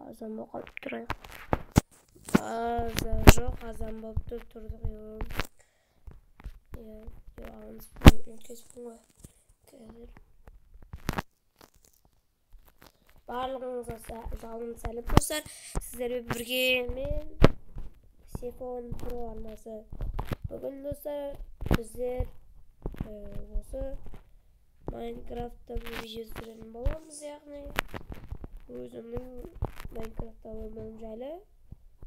Azan болып қалып тұрайық. Жоқ, азан болып тұрдық. Барлығыңызға жалын сәлем достар. Сіздермен бірге мен Сефон Pro арнасы. Бүгін достар біздер осы Майнкрафтта видео түсіретін боламыз, яғни өзімнің Майнкрафтта өмірім жайлы.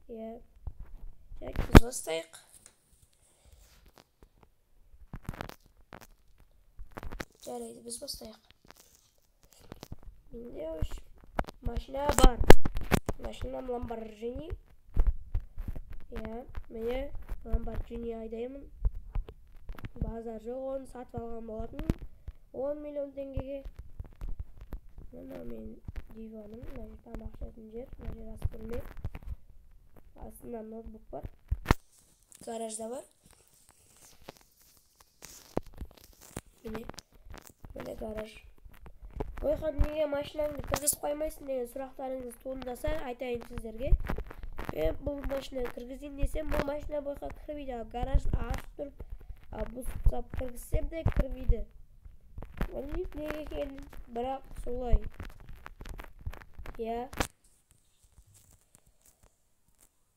Біз бастайық. Жарайды, біз бастайық. Менде машина бар. Машинам Lamborghini. Міне Lamborghini айдаймын. Базар жоқ, оны сатып алған болатын 10 миллион теңгеге. Мына мен диваным, мына жер тамақ ішетін жер, мына жер ас бөлме. Астында ноутбук бар. Гаражда бар. Міне гараж. Ойхан, неге машинаңды кіргізіп қоймайсың деген сұрақтарыңыз туындаса, айтайын сіздерге. Мен бұл машинаны кіргізейін десем, бұл машина бойға кірмейді. Гараж ашық тұрып, бұл сап кіргізсем де кірмейді. Білмеймін неге екенін, бірақ солай.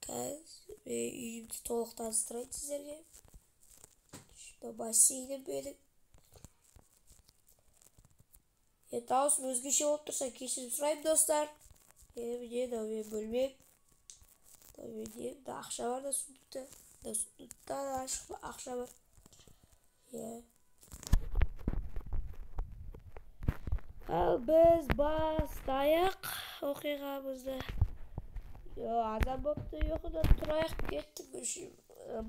Қазір үйімді толық таныстырайын сіздерге. Бассейні бөлік. Дауысым өзгеше болып тұрса кешірім сұраймын достар. Міне бөлмем. Ақша бар да сундукта. Сундукта ақша бар. Ал біз бастайық оқиғамызды. Азан болыпты, ұйқыдан тұрайық, кеттік.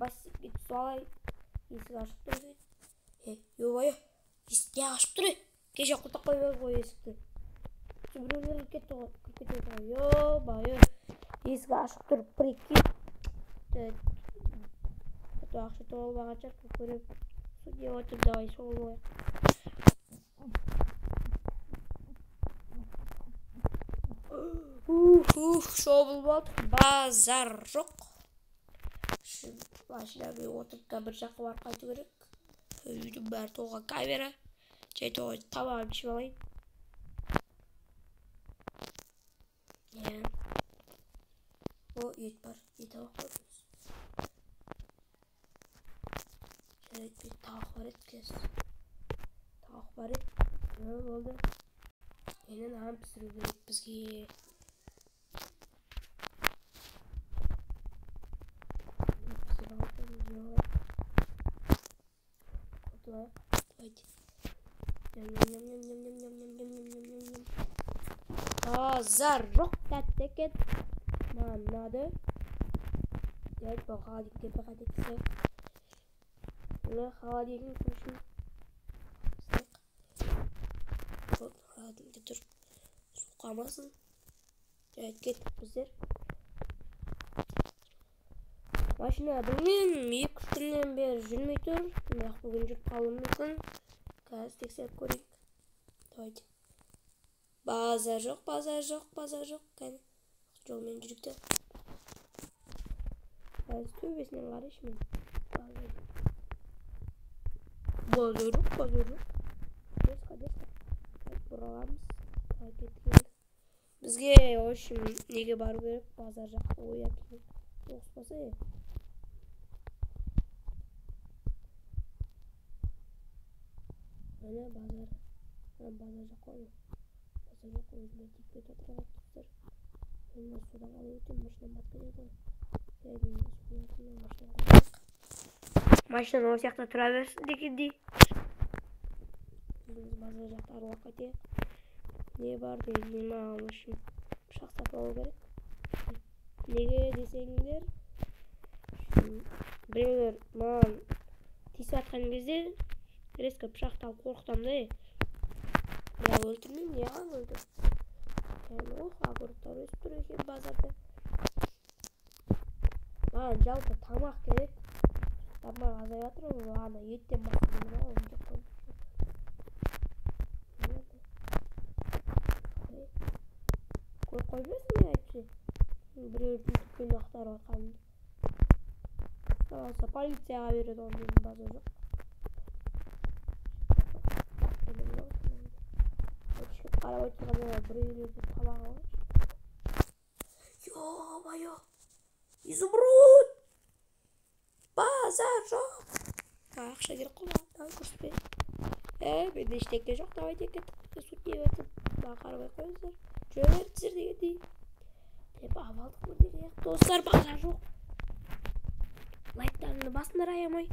Бассейнге түсіп алайын. Есік ашып тұр. Есік не ашып тұр? Кеше құлтақ қоймай қой есікті. Біреулер кетті ғой. Есік ашық тұр, прикинь. Ақша тоғылмаған шарқы көріп. Не отыр, давай соғылмайық. Шобыл болдық, базар жоқ. Машинамен отырып бір жаққа барып қайту керек. Үйдің бәрі толған камера. Жай тоғыз тамағын ішіп алайын. Ет бар, ет табақ көріңіз. Жарайды, табақ бар ет келесіз. Табақ бар ет. Болды. Енді нан пісіру керек бізге. Базар жоқ, тәтті екен. Мынады. Жарайды, бұл холодильникке бір қайтетсек. Мына холодильник үшін. Холодильникте тұр. Су қалмасын. Жарайды, кеттік біздер. Машина білмеймін, 2-3 күннен бері жүрмей тұр. Бірақ бүгін жүріп қалуы мүмкін. Қазір тексеріп көрейік. Давайте. Базар жоқ. Кәне. Жолмен жүрікті. Қазір төбесінен қарайшы мен. Базар жоқ. Деска. Бұраламыз. Бізге, общем, неге бару керек? Базар жақты ойап керек. Оқыспаса е. Міне базар. Базар жоқ қой. Базар жоқ, өзіме тиіп кетіп отырған тұстар. Мен судан қалай өтем, машинам батқан еді. Машина ол сияқты тұра берсін дегендей. Біз базар жақты аралап қайтайық. Не бар деген маған үшін пышақ сатып алу керек. Неге десеңдер, біреулер маған тиісіп атқан кезде резко пышақты алып қорқытамын да. Бірақ өлтірмеймін, неған өлтір? Огурцтар өсіп тұр екен базарда. Маған жалпы тамақ керек. Тамақ азайып жатыр ғой, ана еттен басқа неме ғой, жоқ қой. koymasın ya hepsi. Birer düzgün aktar bakalım. Olsa politsiyaya verir onun bazı yok. Çıkıp araba çıkarmaya buraya bir tabağı var. Yo bayo. İzumrut. Bazar yok. Akşa girip kulağından kurspe. Ben de işte yok. Davay tek et. Süt yemedim. Bak arabaya koyuyorlar. Şöyle zirde yedi. Hep avaldık mı diye. Dostlar bazar yok. Like'larını basınlar ayamay.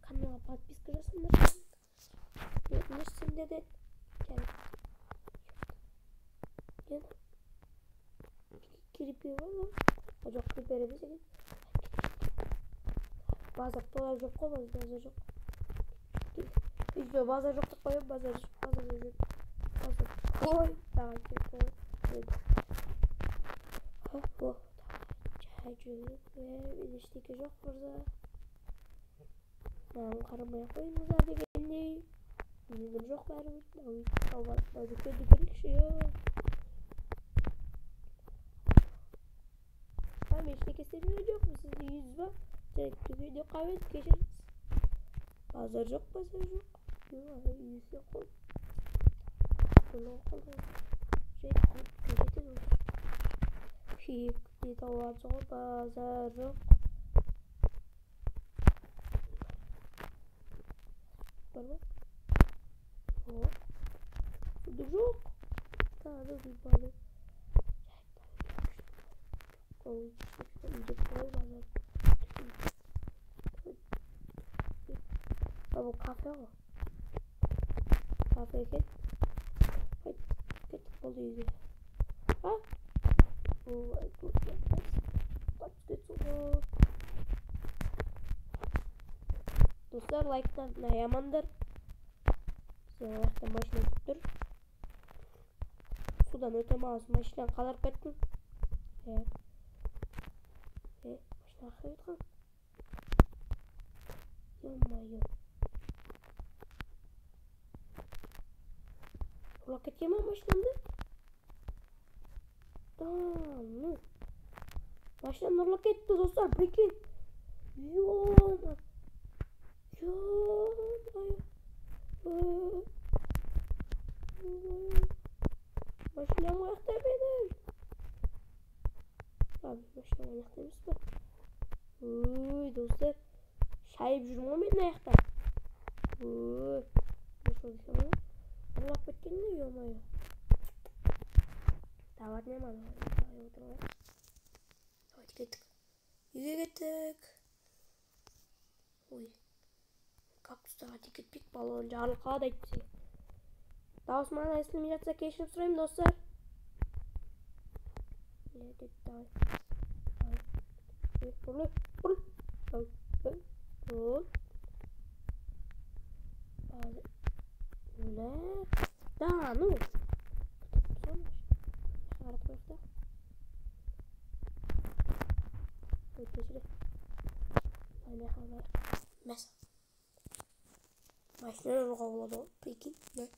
Kanala подписка жасаңдар. Өтінішсің деді. Gel. Kirip var. Ocak kiripleri de senin. Bazı dolar yok koymaz. Bazı yok. İşte bazı yok da koyup bazı yok. Bazı koy. Daha koy. Oh. Çaycılık ve ilişki yok burada. Ben karamaya koyayım zaten kendi. Bizim yok var mı? Daha kötü şey yok. Ben işte kesemiyor yok mu? Sizde 100 var. Tek video kahvet geçeriz. Pazar yok. Yok 100 yok. Bunu okulda. Köşete olur. Bir de var çok pazar yok. Bana. Bu yok. Daha da bir balık. Bu kafe o. Kafe git. Git oluyor. Ha? Bu dostlar like'dan ne yamandır. Size like'dan başına tuttur. Sudan ötemez. Başına kadar pettim. Başına akıyordum. Yolmayı. Roket yemem başlandı. Tamam. Başlandı roket dostlar. Peki. Yolma. Başlayalım ayakta benim. Abi başlayalım ayakta mısın? Uy dostlar. Şayip jurma benim ayakta. Uy. Başlayalım. Allah bekleyin ne yiyorum ya. Davat ne var? Hadi gittik. Gittik. Uy. Kaktüsler tiket pik baloncu halka da gitti. Daha Osmanlı ismini yaratsa keşif süreyim dostlar. Ne dedi daha? Ne? Daha ne? Arkadaşlar. Ötesi. Ne haber? Mesela. Başlıyor kovladı. Peki ne?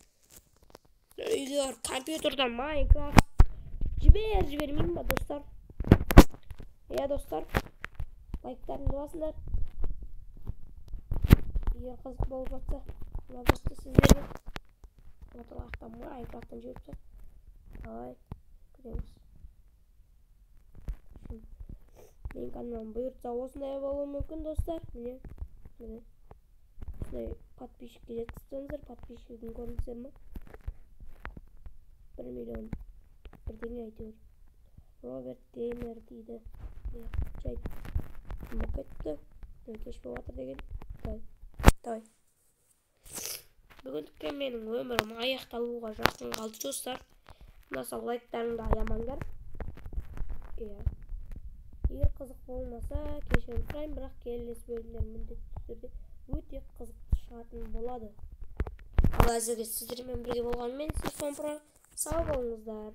Diyor kompüterden Minecraft. Cibermeyeyim mi dostlar? Ya dostlar. Like'larını basınlar. Ya kazık bol batsa. Bunlar bastı sizleri. Fotoğraftan Minecraft'tan cıvıpsa. Ay. Gidiyoruz. Şimdi. Benim kanalım buyursa olsun da yapalım mümkün dostlar. Ne? Подписчик жеткізсеңіздер, подписчигін көріңіздер ма? 1 миллион бірдеңе әйтеуір. Роберт Деймер дейді. Жай ұмып кетті. Кеш болып жатыр деген. Давай. Бүгіндікке менің өмірім аяқталуға жақын қалды достар. Мына лайктарыңды аямаңдар. Егер қызық болмаса кешірім сұраймын, бірақ келесі бөлімдер міндетті түрде өте қызықты шығатын болады. Ал әзірге сіздермен бірге болғанмен телефон про сау болыңыздар.